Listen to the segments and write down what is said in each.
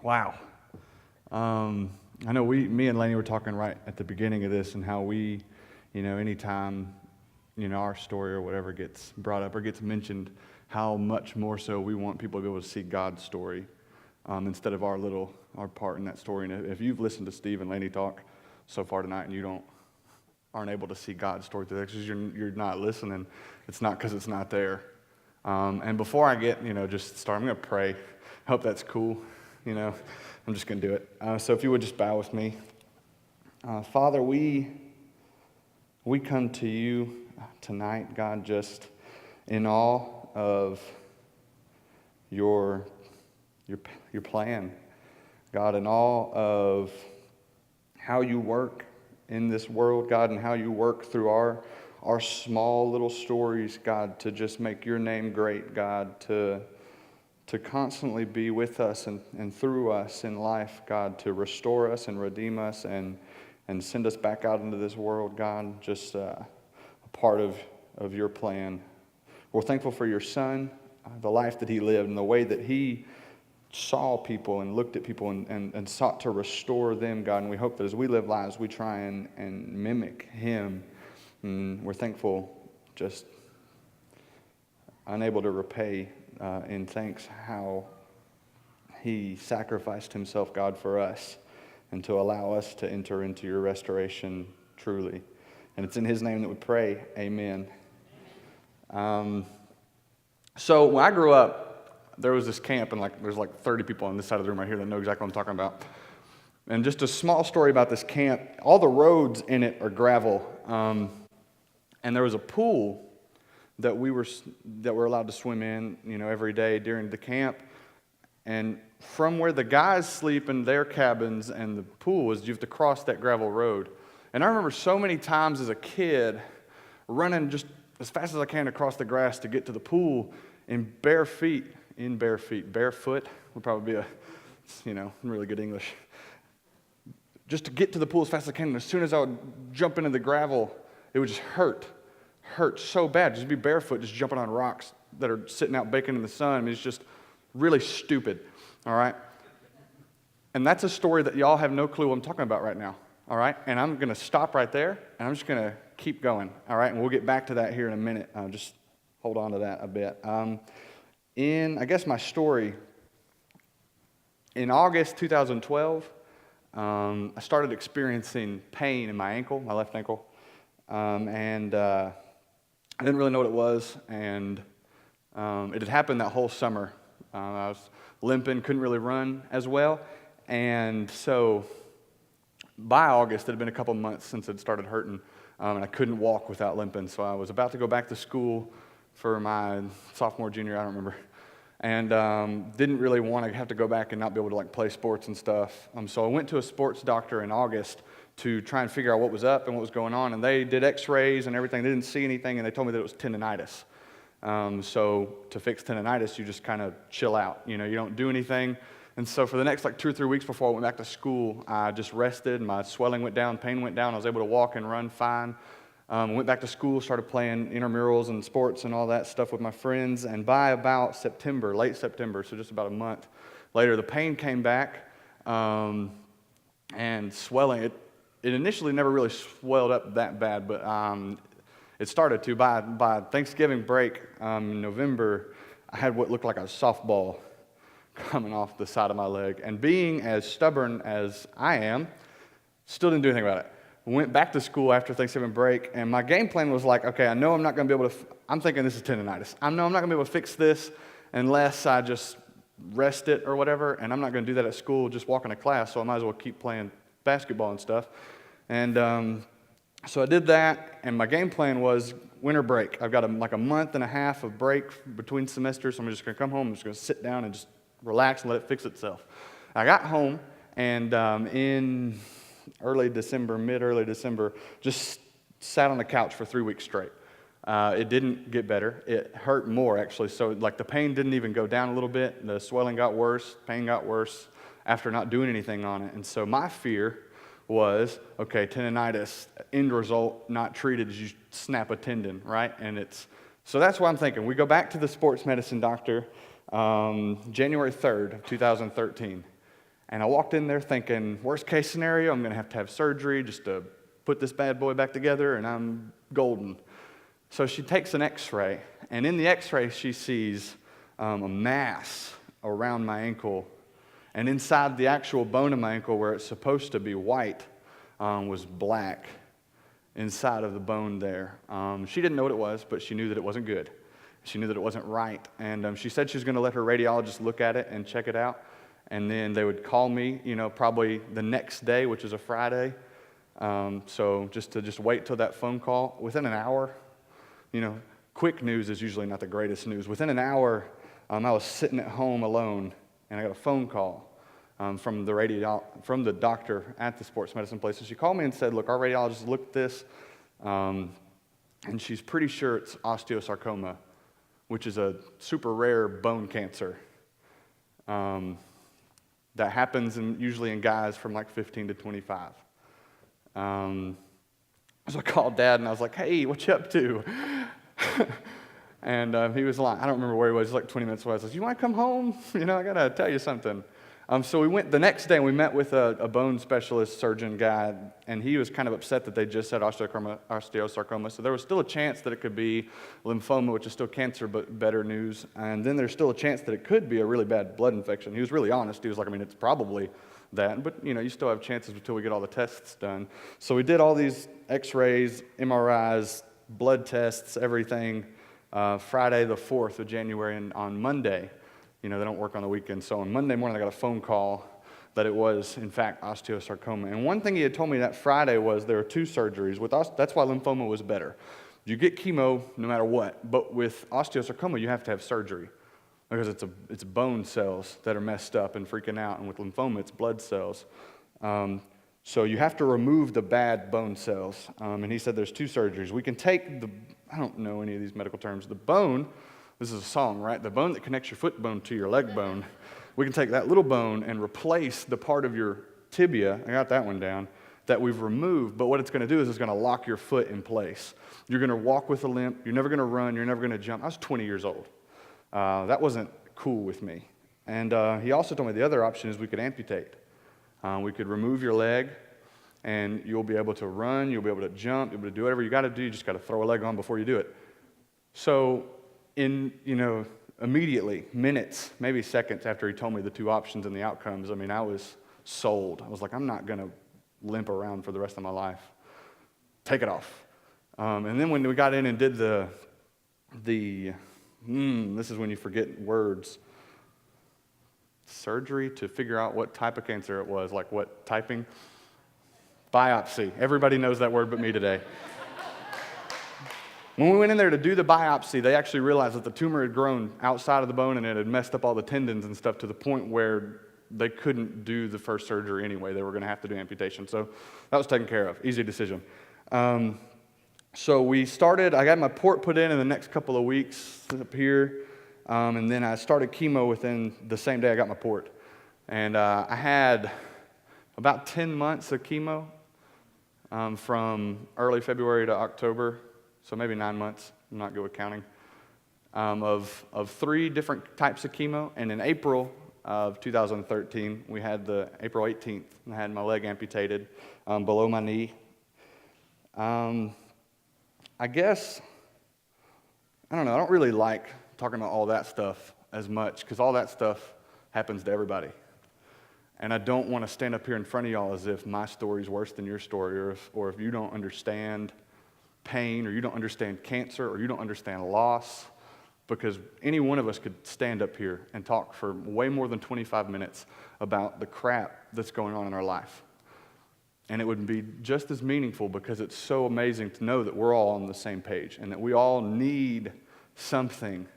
Wow. I know me and Laney were talking right at the beginning of this and how we, anytime, our story or whatever gets brought up or gets mentioned, how much more so we want people to be able to see God's story instead of our part in that story. And if you've listened to Steve and Laney talk so far tonight and you aren't able to see God's story through that because you're not listening, it's not because it's not there. And before I get, just start, I'm going to pray. I hope that's cool. I'm just going to do it. So if you would just bow with me. Father, we come to you tonight, God, just in awe of your plan. God, in awe of how you work in this world, God, and how you work through our small little stories, God, to just make your name great, God, to constantly be with us and through us in life, God, to restore us and redeem us and send us back out into this world, God, just a part of your plan. We're thankful for your Son, the life that he lived and the way that he saw people and looked at people and sought to restore them, God, and we hope that as we live lives, we try and mimic him. And we're thankful, just unable to repay in thanks how he sacrificed himself, God, for us and to allow us to enter into your restoration truly. And it's in his name that we pray. Amen. So when I grew up, there was this camp, and there's 30 people on this side of the room right here that know exactly what I'm talking about. And just a small story about this camp. All the roads in it are gravel. And there was a pool that we were allowed to swim in, every day during the camp. And from where the guys sleep in their cabins and the pool is, you have to cross that gravel road. And I remember so many times as a kid running just as fast as I can across the grass to get to the pool in bare feet. Barefoot would probably be really good English. Just to get to the pool as fast as I can. And as soon as I would jump into the gravel, it would just hurt so bad. Just be barefoot, just jumping on rocks that are sitting out baking in the sun. I mean, it's just really stupid, all right? And that's a story that y'all have no clue what I'm talking about right now, all right? And I'm going to stop right there, and I'm just going to keep going, all right? And we'll get back to that here in a minute. Just hold on to that a bit. I guess my story, in August 2012, I started experiencing pain in my left ankle, and I didn't really know what it was, and it had happened that whole summer. I was limping, couldn't really run as well, and so by August, it had been a couple months since it started hurting, and I couldn't walk without limping, so I was about to go back to school for my sophomore, junior, I don't remember, and didn't really want to have to go back and not be able to play sports and stuff, so I went to a sports doctor in August to try and figure out what was up and what was going on. And they did x-rays and everything. They didn't see anything, and they told me that it was tendinitis. So to fix tendinitis, you just kind of chill out. You don't do anything. And so for the next 2 or 3 weeks before I went back to school, I just rested. My swelling went down, pain went down. I was able to walk and run fine. Went back to school, started playing intramurals and sports and all that stuff with my friends. And by about late September, so just about a month later, the pain came back and swelling. It initially never really swelled up that bad, but it started to. By Thanksgiving break in November, I had what looked like a softball coming off the side of my leg. And being as stubborn as I am, still didn't do anything about it. Went back to school after Thanksgiving break, and my game plan was okay, I know I'm not going to be able to, I'm thinking this is tendinitis. I know I'm not going to be able to fix this unless I just rest it or whatever, and I'm not going to do that at school, just walking to class, so I might as well keep playing basketball and stuff. And so I did that, and my game plan was winter break. I've got a month and a half of break between semesters, so I'm just going to come home, I'm just going to sit down and just relax and let it fix itself. I got home, and in mid-early December, just sat on the couch for 3 weeks straight. It didn't get better. It hurt more, actually. So, the pain didn't even go down a little bit. The swelling got worse. Pain got worse after not doing anything on it. And so my fear was, okay, tendinitis, end result, not treated, is you snap a tendon, right? So that's what I'm thinking. We go back to the sports medicine doctor January 3rd of 2013. And I walked in there thinking, worst case scenario, I'm going to have surgery just to put this bad boy back together, and I'm golden. So she takes an x-ray, and in the x-ray she sees a mass around my ankle, and inside the actual bone of my ankle where it's supposed to be white was black inside of the bone there. She didn't know what it was, but she knew that it wasn't good. She knew that it wasn't right, and she said she was going to let her radiologist look at it and check it out, and then they would call me, probably the next day, which is a Friday. So just wait till that phone call. Within an hour, quick news is usually not the greatest news. Within an hour, I was sitting at home alone, and I got a phone call from the doctor at the sports medicine place. So she called me and said, look, our radiologist looked at this, and she's pretty sure it's osteosarcoma, which is a super rare bone cancer that happens usually in guys from like 15 to 25. So I called Dad, and I was like, hey, what you up to? And he was like, I don't remember where he was. He was like 20 minutes away. I was like, you want to come home? I got to tell you something. So we went the next day, and we met with a bone specialist surgeon guy, and he was kind of upset that they just said osteosarcoma. So there was still a chance that it could be lymphoma, which is still cancer, but better news. And then there's still a chance that it could be a really bad blood infection. He was really honest. He was like, it's probably that, but you still have chances until we get all the tests done. So we did all these x-rays, MRIs, blood tests, everything, Friday the 4th of January, and on Monday, they don't work on the weekend, so on Monday morning I got a phone call that it was, in fact, osteosarcoma. And one thing he had told me that Friday was there are 2 surgeries. That's why lymphoma was better. You get chemo no matter what, but with osteosarcoma you have to have surgery because it's bone cells that are messed up and freaking out, and with lymphoma it's blood cells. So you have to remove the bad bone cells. And he said there's 2 surgeries. We can take I don't know any of these medical terms, the bone. This is a song, right? The bone that connects your foot bone to your leg bone. We can take that little bone and replace the part of your tibia, I got that one down, that we've removed, but what it's going to do is it's going to lock your foot in place. You're going to walk with a limp. You're never going to run. You're never going to jump. I was 20 years old. That wasn't cool with me. And he also told me the other option is we could amputate. We could remove your leg, and you'll be able to run. You'll be able to jump. You'll be able to do whatever you got to do. You just got to throw a leg on before you do it. So immediately, minutes, maybe seconds after he told me the 2 options and the outcomes, I was sold. I was like, I'm not going to limp around for the rest of my life. Take it off. And then when we got in and did this is when you forget words, surgery to figure out what type of cancer it was, like what typing? Biopsy. Everybody knows that word but me today. When we went in there to do the biopsy, they actually realized that the tumor had grown outside of the bone and it had messed up all the tendons and stuff to the point where they couldn't do the first surgery anyway. They were going to have to do amputation. So that was taken care of. Easy decision. So we started, I got my port put in the next couple of weeks up here, and then I started chemo within the same day I got my port. And I had about 10 months of chemo from early February to October. So maybe 9 months, I'm not good with counting, of 3 different types of chemo. And in April of 2013, we had April 18th, I had my leg amputated below my knee. I guess, I don't know, I don't really like talking about all that stuff as much because all that stuff happens to everybody. And I don't want to stand up here in front of y'all as if my story's worse than your story or if you don't understand pain, or you don't understand cancer, or you don't understand loss, because any one of us could stand up here and talk for way more than 25 minutes about the crap that's going on in our life. And it would be just as meaningful because it's so amazing to know that we're all on the same page and that we all need something,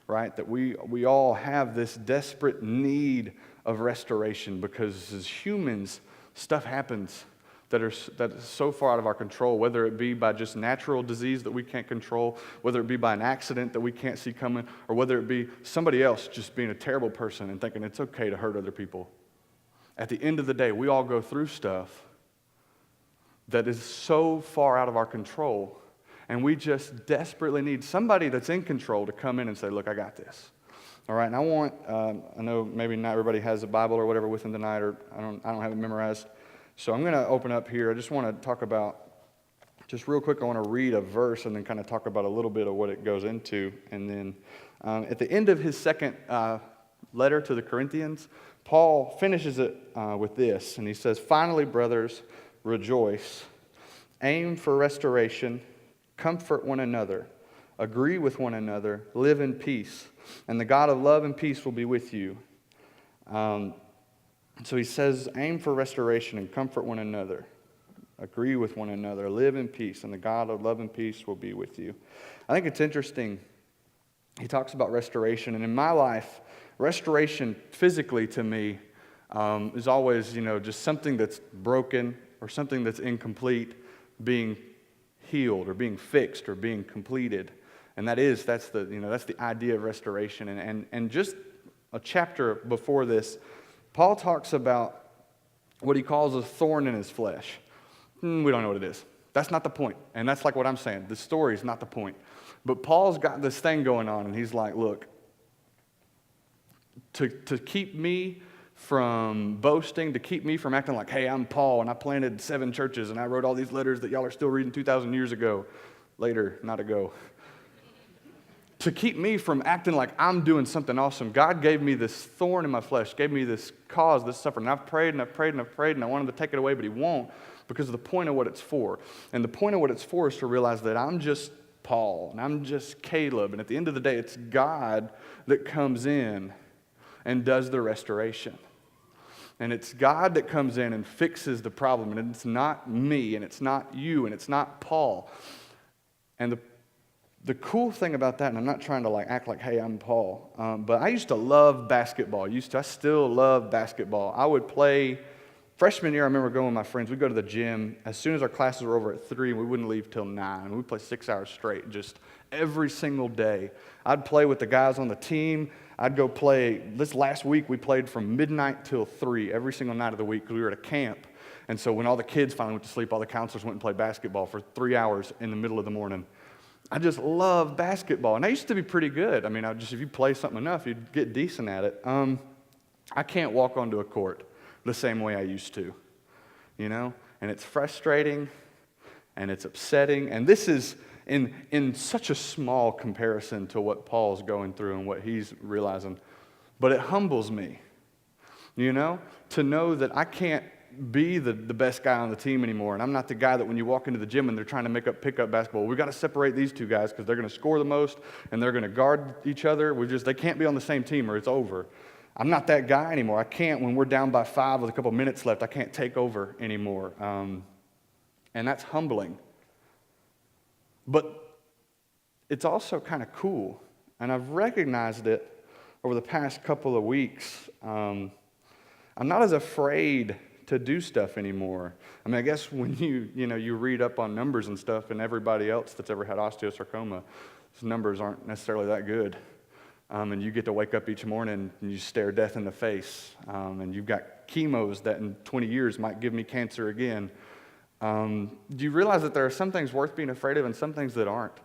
right? That we all have this desperate need of restoration because as humans, stuff happens that is so far out of our control, whether it be by just natural disease that we can't control, whether it be by an accident that we can't see coming, or whether it be somebody else just being a terrible person and thinking it's okay to hurt other people. At the end of the day, we all go through stuff that is so far out of our control, and we just desperately need somebody that's in control to come in and say, look, I got this. All right, and I know maybe not everybody has a Bible or whatever with them tonight, or I don't have it memorized. So I'm going to open up here. I just want to talk about, just real quick, I want to read a verse and then kind of talk about a little bit of what it goes into. And then at the end of his second letter to the Corinthians, Paul finishes it with this, and he says, "Finally, brothers, rejoice, aim for restoration, comfort one another, agree with one another, live in peace, and the God of love and peace will be with you." So he says, aim for restoration and comfort one another, agree with one another, live in peace, and the God of love and peace will be with you. I think it's interesting. He talks about restoration, and in my life, restoration physically to me is always, just something that's broken or something that's incomplete being healed or being fixed or being completed. And that's the idea of restoration. And just a chapter before this, Paul talks about what he calls a thorn in his flesh. We don't know what it is. That's not the point. And that's like what I'm saying. The story is not the point. But Paul's got this thing going on, and he's like, look, to keep me from boasting, to keep me from acting like, hey, I'm Paul, and I planted 7 churches, and I wrote all these letters that y'all are still reading 2,000 years ago. Later, not ago. To keep me from acting like I'm doing something awesome, God gave me this thorn in my flesh, gave me this cause, this suffering. And I've prayed and I've prayed and I've prayed, and I want him to take it away, but he won't, because of the point of what it's for. And the point of what it's for is to realize that I'm just Paul, and I'm just Caleb, and at the end of the day, it's God that comes in and does the restoration. And it's God that comes in and fixes the problem, and it's not me, and it's not you, and it's not Paul. And the cool thing about that, and I'm not trying to act like, hey, I'm Paul, but I used to love basketball. I still love basketball. I would play, freshman year, I remember going with my friends. We'd go to the gym. As soon as our classes were over at 3, we wouldn't leave till 9. We'd play 6 hours straight, just every single day. I'd play with the guys on the team. I'd go play. This last week, we played from midnight till 3 every single night of the week because we were at a camp. And so when all the kids finally went to sleep, all the counselors went and played basketball for 3 hours in the middle of the morning. I just love basketball, and I used to be pretty good. I mean, if you play something enough, you'd get decent at it. I can't walk onto a court the same way I used to, and it's frustrating, and it's upsetting, and this is in such a small comparison to what Paul's going through and what he's realizing, but it humbles me, to know that I can't be the best guy on the team anymore, and I'm not the guy that when you walk into the gym and they're trying to pick up basketball, we've got to separate these two guys because they're going to score the most and they're going to guard each other. They can't be on the same team or it's over. I'm not that guy anymore. I can't, when we're down by 5 with a couple minutes left, I can't take over anymore, and that's humbling. But it's also kind of cool, and I've recognized it over the past couple of weeks. I'm not as afraid to do stuff anymore. I mean, I guess when you read up on numbers and stuff, and everybody else that's ever had osteosarcoma, those numbers aren't necessarily that good. And you get to wake up each morning and you stare death in the face. And you've got chemos that in 20 years might give me cancer again. Do you realize that there are some things worth being afraid of and some things that aren't?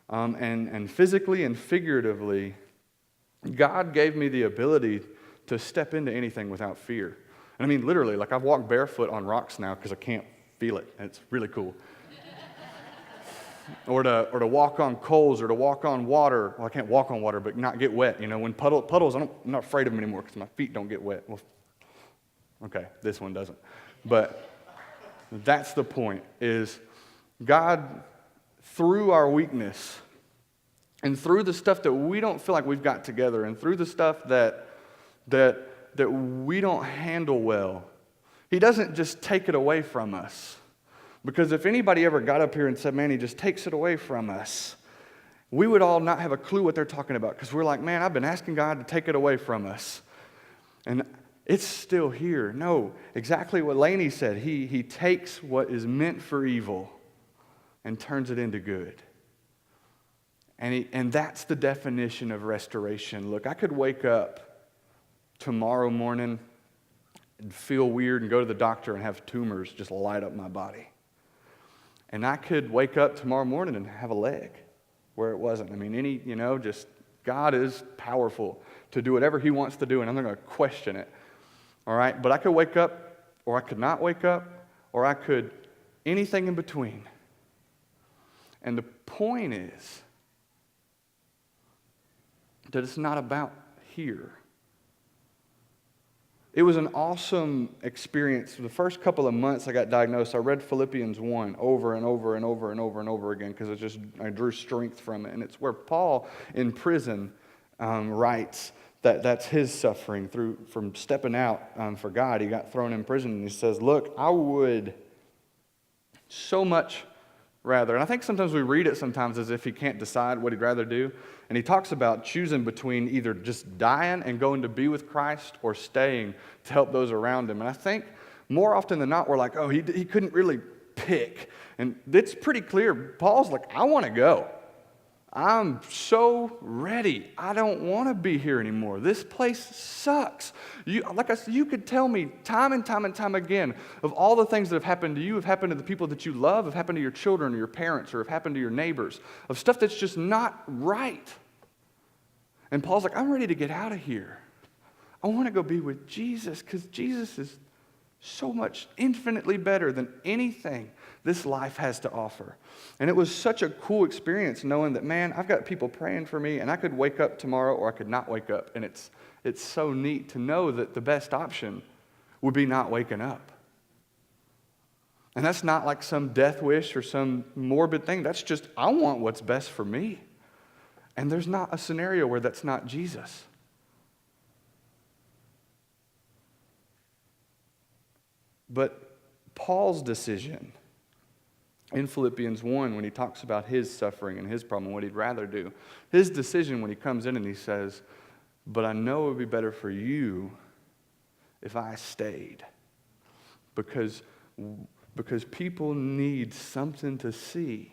And physically and figuratively, God gave me the ability to step into anything without fear. And I mean, literally, I've walked barefoot on rocks now because I can't feel it, and it's really cool. or to walk on coals, or to walk on water. Well, I can't walk on water, but not get wet. When puddles, I'm not afraid of them anymore because my feet don't get wet. Well, okay, this one doesn't. But that's the point, is God, through our weakness, and through the stuff that we don't feel like we've got together, and through the stuff that we don't handle well, he doesn't just take it away from us. Because if anybody ever got up here and said, man, he just takes it away from us, we would all not have a clue what they're talking about, because we're like, man, I've been asking God to take it away from us, and it's still here. No, exactly what Laney said. He takes what is meant for evil and turns it into good. And that's the definition of restoration. Look, I could wake up tomorrow morning and feel weird and go to the doctor and have tumors just light up my body. And I could wake up tomorrow morning and have a leg where it wasn't. I mean, just God is powerful to do whatever he wants to do, and I'm not going to question it. All right? But I could wake up, or I could not wake up, or I could anything in between. And the point is that it's not about here. It was an awesome experience. For the first couple of months I got diagnosed, I read Philippians 1 over and over and over and over and over again because I drew strength from it. And it's where Paul in prison writes that that's his suffering from stepping out for God. He got thrown in prison and he says, look, I would so much rather. And I think sometimes we read it sometimes as if he can't decide what he'd rather do. And he talks about choosing between either just dying and going to be with Christ or staying to help those around him. And I think more often than not, we're like, oh, he couldn't really pick. And it's pretty clear. Paul's like, I want to go. I'm so ready. I don't want to be here anymore. This place sucks. Like I said, you could tell me time and time and time again of all the things that have happened to you, have happened to the people that you love, have happened to your children or your parents, or have happened to your neighbors, of stuff that's just not right. And Paul's like, I'm ready to get out of here. I want to go be with Jesus because Jesus is so much infinitely better than anything this life has to offer. And it was such a cool experience knowing that, man, I've got people praying for me, and I could wake up tomorrow or I could not wake up. And it's so neat to know that the best option would be not waking up. And that's not like some death wish or some morbid thing. That's just, I want what's best for me. And there's not a scenario where that's not Jesus. But Paul's decision in Philippians 1, when he talks about his suffering and his problem, what he'd rather do, his decision when he comes in and he says, but I know it would be better for you if I stayed. Because people need something to see,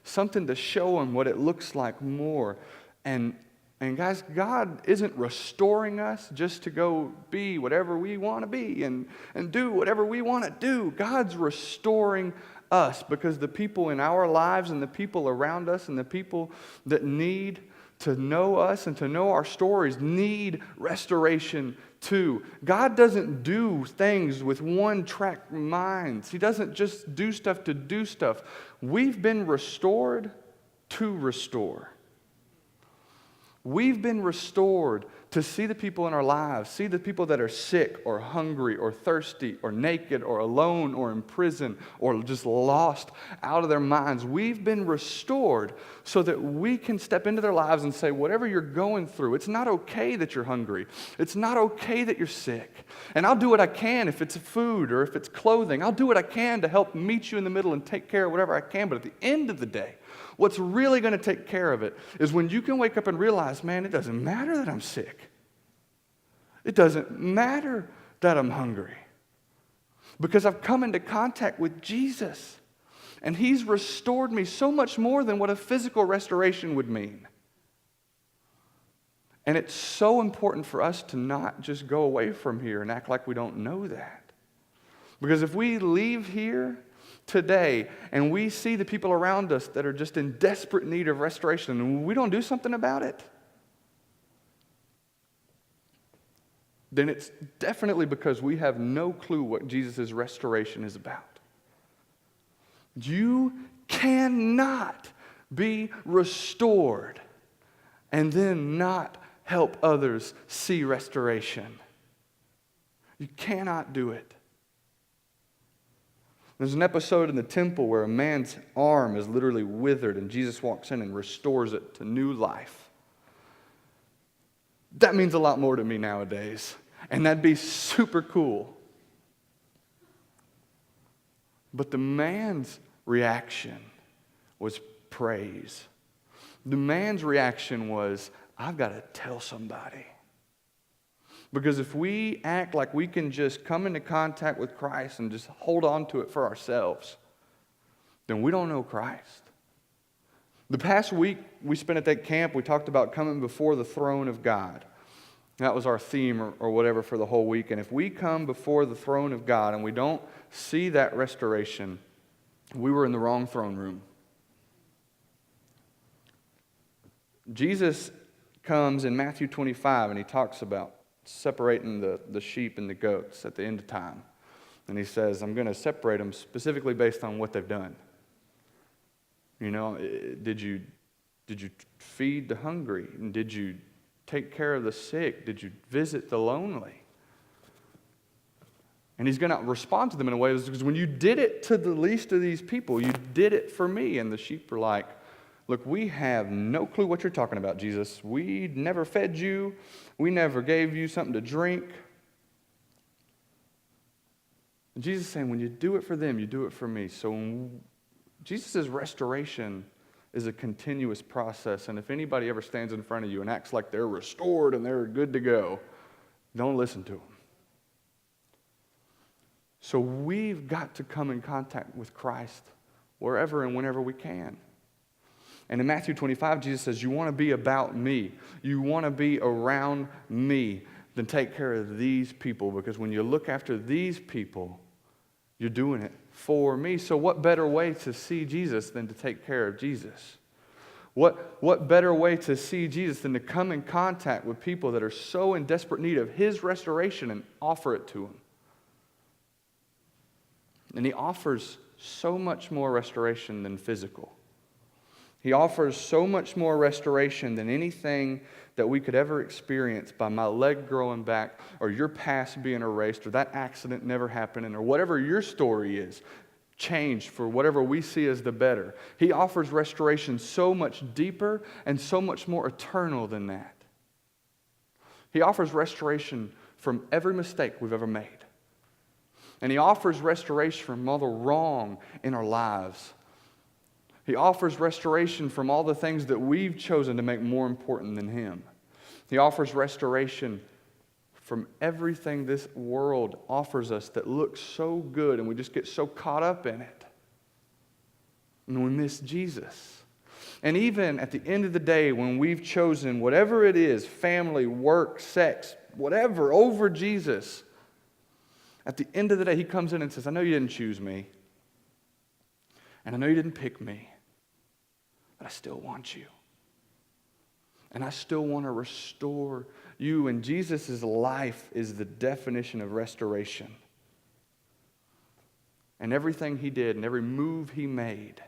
something to show them what it looks like more. And guys, God isn't restoring us just to go be whatever we want to be and do whatever we want to do. God's restoring us because the people in our lives and the people around us and the people that need to know us and to know our stories need restoration too. God doesn't do things with one-track minds. He doesn't just do stuff to do stuff. We've been restored to restore. We've been restored to see the people in our lives, see the people that are sick or hungry or thirsty or naked or alone or in prison or just lost out of their minds. We've been restored so that we can step into their lives and say, whatever you're going through, it's not okay that you're hungry. It's not okay that you're sick. And I'll do what I can if it's food or if it's clothing. I'll do what I can to help meet you in the middle and take care of whatever I can. But at the end of the day, what's really going to take care of it is when you can wake up and realize, man, it doesn't matter that I'm sick. It doesn't matter that I'm hungry. Because I've come into contact with Jesus. And He's restored me so much more than what a physical restoration would mean. And it's so important for us to not just go away from here and act like we don't know that. Because if we leave here today and we see the people around us that are just in desperate need of restoration and we don't do something about it, then it's definitely because we have no clue what Jesus' restoration is about. You cannot be restored and then not help others see restoration. You cannot do it. There's an episode in the temple where a man's arm is literally withered and Jesus walks in and restores it to new life. That means a lot more to me nowadays, and that'd be super cool. But the man's reaction was praise. The man's reaction was, I've got to tell somebody. Because if we act like we can just come into contact with Christ and just hold on to it for ourselves, then we don't know Christ. The past week we spent at that camp, we talked about coming before the throne of God. That was our theme or whatever for the whole week. And if we come before the throne of God and we don't see that restoration, we were in the wrong throne room. Jesus comes in Matthew 25, and he talks about separating the sheep and the goats at the end of time. And he says, I'm going to separate them specifically based on what they've done. You know, did you feed the hungry? And did you take care of the sick? Did you visit the lonely? And he's going to respond to them in a way because when you did it to the least of these people, you did it for me. And the sheep are like, look, we have no clue what you're talking about, Jesus. We never fed you. We never gave you something to drink. And Jesus is saying, when you do it for them, you do it for me. So Jesus' restoration is a continuous process. And if anybody ever stands in front of you and acts like they're restored and they're good to go, don't listen to them. So we've got to come in contact with Christ wherever and whenever we can. And in Matthew 25, Jesus says, you want to be about me. You want to be around me. Then take care of these people, because when you look after these people, you're doing it for me. So what better way to see Jesus than to take care of Jesus? What better way to see Jesus than to come in contact with people that are so in desperate need of His restoration and offer it to them? And He offers so much more restoration than physical. He offers so much more restoration than anything that we could ever experience by my leg growing back, or your past being erased, or that accident never happening, or whatever your story is, changed for whatever we see as the better. He offers restoration so much deeper and so much more eternal than that. He offers restoration from every mistake we've ever made. And He offers restoration from all the wrong in our lives. He offers restoration from all the things that we've chosen to make more important than Him. He offers restoration from everything this world offers us that looks so good, and we just get so caught up in it. And we miss Jesus. And even at the end of the day, when we've chosen whatever it is, family, work, sex, whatever, over Jesus, at the end of the day, He comes in and says, I know you didn't choose me. And I know you didn't pick me. But I still want you. And I still want to restore you. And Jesus' life is the definition of restoration. And everything He did and every move He made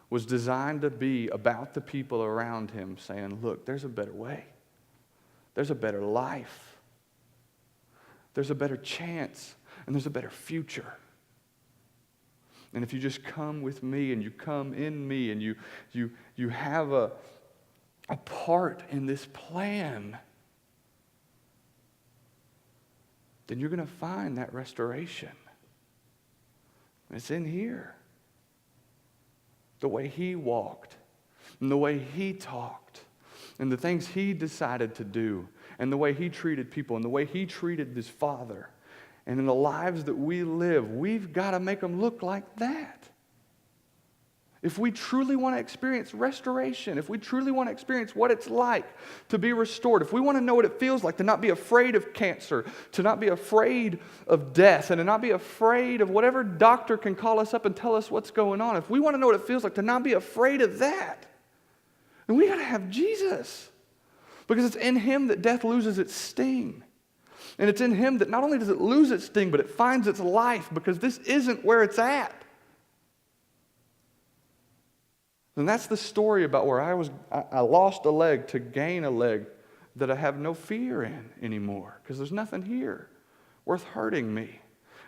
was designed to be about the people around Him, saying, look, there's a better way. There's a better life. There's a better chance, and there's a better future. And if you just come with me and you come in me and you have a part in this plan, then you're going to find that restoration. It's in here. The way He walked, and the way He talked, and the things He decided to do, and the way He treated people, and the way He treated His Father. And in the lives that we live, we've got to make them look like that. If we truly want to experience restoration, if we truly want to experience what it's like to be restored, if we want to know what it feels like to not be afraid of cancer, to not be afraid of death, and to not be afraid of whatever doctor can call us up and tell us what's going on, if we want to know what it feels like to not be afraid of that, then we got to have Jesus. Because it's in Him that death loses its sting. And it's in Him that not only does it lose its sting, but it finds its life, because this isn't where it's at. And that's the story about where I lost a leg to gain a leg that I have no fear in anymore, because there's nothing here worth hurting me.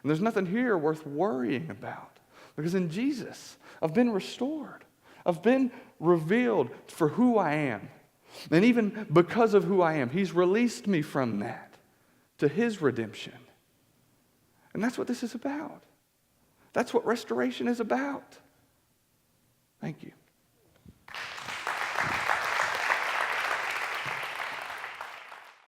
And there's nothing here worth worrying about, because in Jesus, I've been restored. I've been revealed for who I am. And even because of who I am, He's released me from that to His redemption. And that's what this is about. That's what restoration is about. Thank you.